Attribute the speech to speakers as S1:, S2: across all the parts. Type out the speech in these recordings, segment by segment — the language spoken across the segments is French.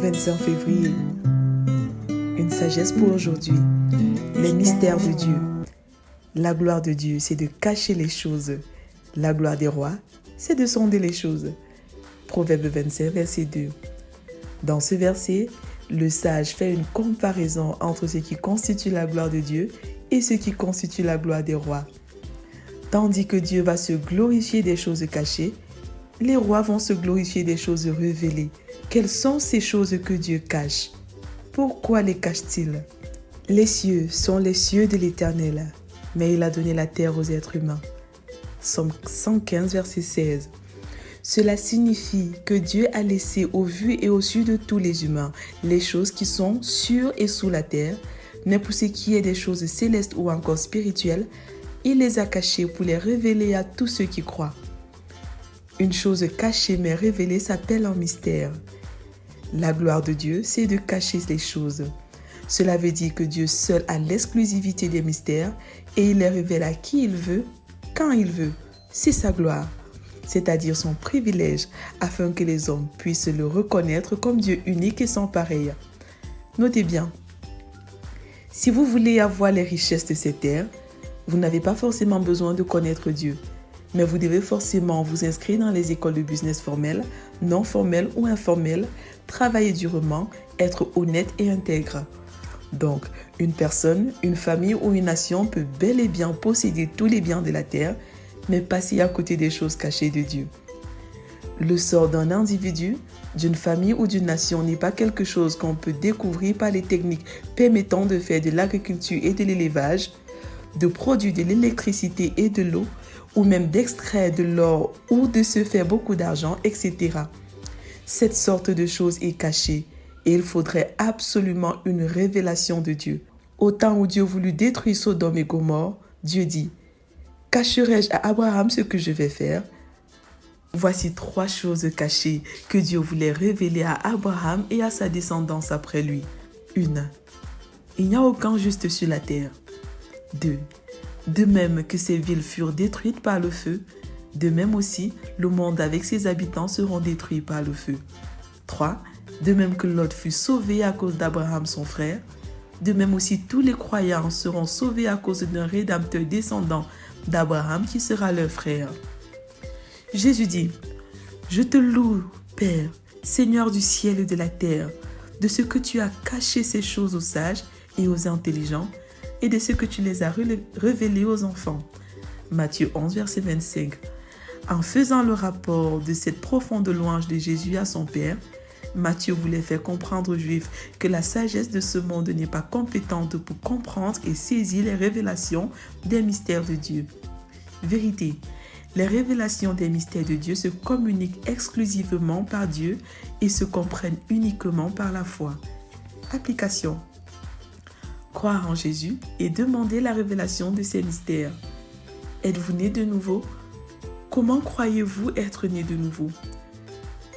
S1: 25 février. Une sagesse pour aujourd'hui. Les mystères de Dieu. La gloire de Dieu, c'est de cacher les choses. La gloire des rois, c'est de sonder les choses. Proverbe 25, verset 2. Dans ce verset, le sage fait une comparaison entre ce qui constitue la gloire de Dieu et ce qui constitue la gloire des rois. Tandis que Dieu va se glorifier des choses cachées, les rois vont se glorifier des choses révélées. Quelles sont ces choses que Dieu cache? Pourquoi les cache-t-il? Les cieux sont les cieux de l'Éternel, mais il a donné la terre aux êtres humains. Psaume 115, verset 16. Cela signifie que Dieu a laissé au vu et au su de tous les humains les choses qui sont sur et sous la terre, mais pour ce qui est des choses célestes ou encore spirituelles, il les a cachées pour les révéler à tous ceux qui croient. Une chose cachée mais révélée s'appelle un mystère. La gloire de Dieu, c'est de cacher les choses. Cela veut dire que Dieu seul a l'exclusivité des mystères et il les révèle à qui il veut, quand il veut. C'est sa gloire, c'est-à-dire son privilège, afin que les hommes puissent le reconnaître comme Dieu unique et sans pareil. Notez bien, si vous voulez avoir les richesses de cette terre, vous n'avez pas forcément besoin de connaître Dieu. Mais vous devez forcément vous inscrire dans les écoles de business formelles, non formelles ou informelles, travailler durement, être honnête et intègre. Donc, une personne, une famille ou une nation peut bel et bien posséder tous les biens de la terre, mais passer à côté des choses cachées de Dieu. Le sort d'un individu, d'une famille ou d'une nation n'est pas quelque chose qu'on peut découvrir par les techniques permettant de faire de l'agriculture et de l'élevage, de produire de l'électricité et de l'eau, ou même d'extraire de l'or ou de se faire beaucoup d'argent, etc. Cette sorte de chose est cachée et il faudrait absolument une révélation de Dieu. Au temps où Dieu voulut détruire Sodome et Gomorrhe, Dieu dit « Cacherai-je à Abraham ce que je vais faire ?» Voici 3 choses cachées que Dieu voulait révéler à Abraham et à sa descendance après lui. 1. Il n'y a aucun juste sur la terre. 2. De même que ces villes furent détruites par le feu, de même aussi le monde avec ses habitants seront détruits par le feu. 3. De même que Lot fut sauvé à cause d'Abraham son frère, de même aussi tous les croyants seront sauvés à cause d'un rédempteur descendant d'Abraham qui sera leur frère. Jésus dit, « Je te loue, Père, Seigneur du ciel et de la terre, de ce que tu as caché ces choses aux sages et aux intelligents, et de ce que tu les as révélés aux enfants. » Matthieu 11, verset 25. En faisant le rapport de cette profonde louange de Jésus à son Père, Matthieu voulait faire comprendre aux Juifs que la sagesse de ce monde n'est pas compétente pour comprendre et saisir les révélations des mystères de Dieu. Vérité, les révélations des mystères de Dieu se communiquent exclusivement par Dieu et se comprennent uniquement par la foi. Application. Croire en Jésus et demander la révélation de ces mystères. Êtes-vous né de nouveau? Comment croyez-vous être né de nouveau?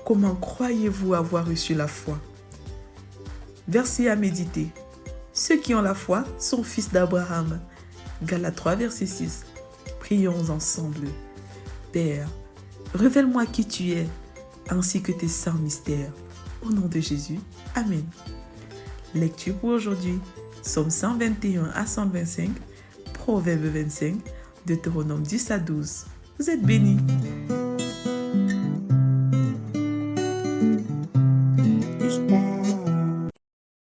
S1: Comment croyez-vous avoir reçu la foi? Verset à méditer. Ceux qui ont la foi sont fils d'Abraham. Galates 3, verset 6. Prions ensemble. Père, révèle-moi qui tu es, ainsi que tes saints mystères. Au nom de Jésus, Amen. Lecture pour aujourd'hui. Psaume 121 à 125, Proverbe 25, Deutéronome 10 à 12. Vous êtes bénis.